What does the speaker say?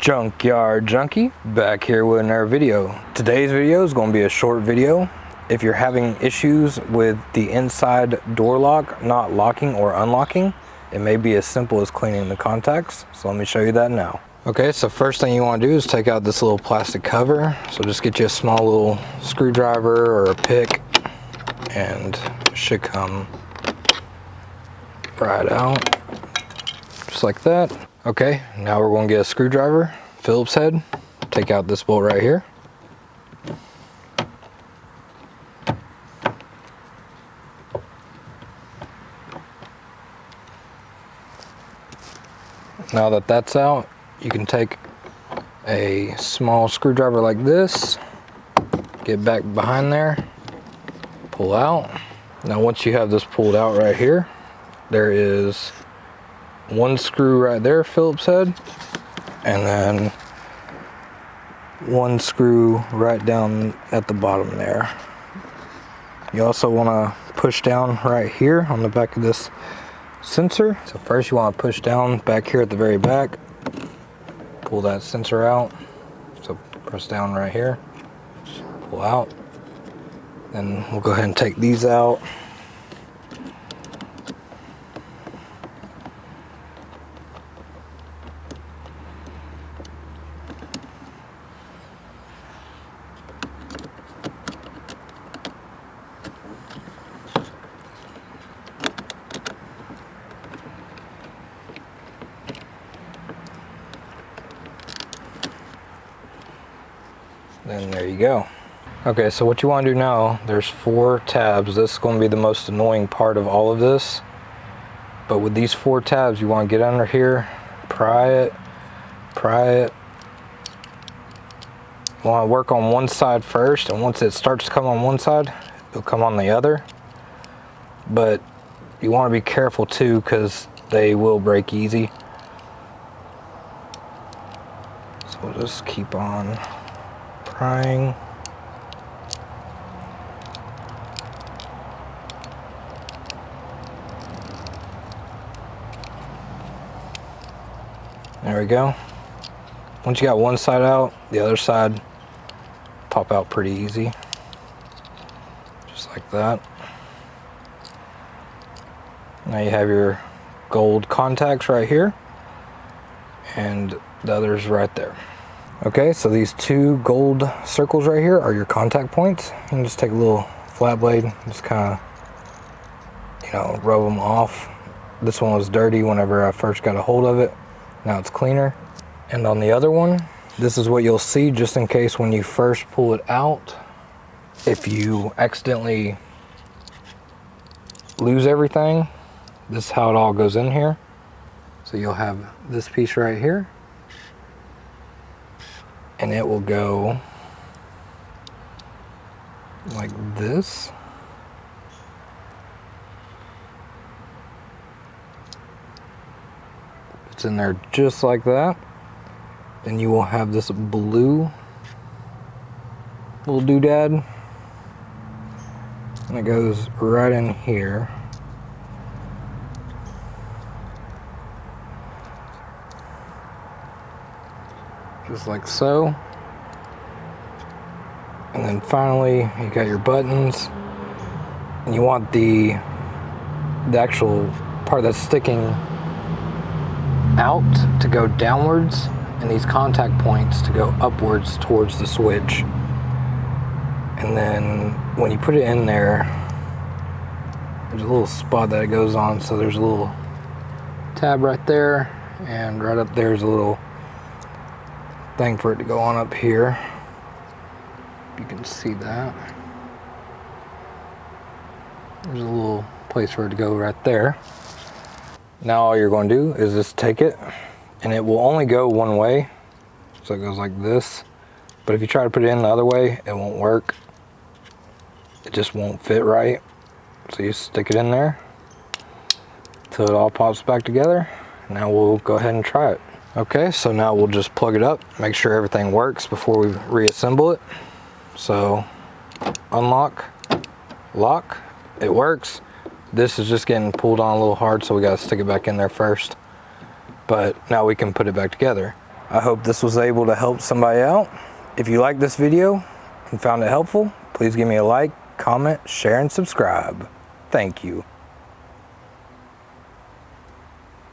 Junkyard Junkie back here with another video. Today's video is going to be a short video. If you're having issues with the inside door lock not locking or unlocking, it may be as simple as cleaning the contacts. So let me show you that now. Okay, so first thing you want to do is take out this little plastic cover. So just get you a small little screwdriver or a pick and it should come right out, just like that. Okay, now we're going to get a screwdriver, Phillips head, take out this bolt right here. Now that that's out, you can take a small screwdriver like this, get back behind there, pull out. Now once you have this pulled out right here, there is one screw right there, Phillips head, and then one screw right down at the bottom there. You also want to push down right here on the back of this sensor. So first you want to push down back here at the very back, pull that sensor out. So press down right here, pull out. Then we'll go ahead and take these out. Then there you go. Okay, so what you want to do now, there's 4 tabs. This is going to be the most annoying part of all of this. But with these 4 tabs, you want to get under here, pry it. You want to work on one side first, and once it starts to come on one side, it'll come on the other. But you want to be careful too, because they will break easy. So we'll just keep on prying. There we go. Once you got one side out, the other side pop out pretty easy. Just like that. Now you have your gold contacts right here and the others right there. Okay, so these 2 gold circles right here are your contact points. You can just take a little flat blade, just kind of, rub them off. This one was dirty whenever I first got a hold of it. Now it's cleaner. And on the other one, this is what you'll see just in case when you first pull it out, if you accidentally lose everything, this is how it all goes in here. So you'll have this piece right here, and it will go like this. It's in there just like that. Then you will have this blue little doodad, and it goes right in here. Just like so. And then finally you got your buttons, and you want the actual part that's sticking out to go downwards, and these contact points to go upwards towards the switch. And then when you put it in there, there's a little spot that it goes on, so there's a little tab right there, and right up there's a little thing for it to go on up here. You can see that. There's a little place for it to go right there. Now all you're going to do is just take it, and it will only go one way. So it goes like this. But if you try to put it in the other way, it won't work. It just won't fit right. So you stick it in there till it all pops back together. Now we'll go ahead and try it. Okay, so now we'll just plug it up, make sure everything works before we reassemble it. So unlock, lock, it works. This is just getting pulled on a little hard, so we gotta stick it back in there first. But now we can put it back together. I hope this was able to help somebody out. If you liked this video and found it helpful, please give me a like, comment, share, and subscribe. Thank you.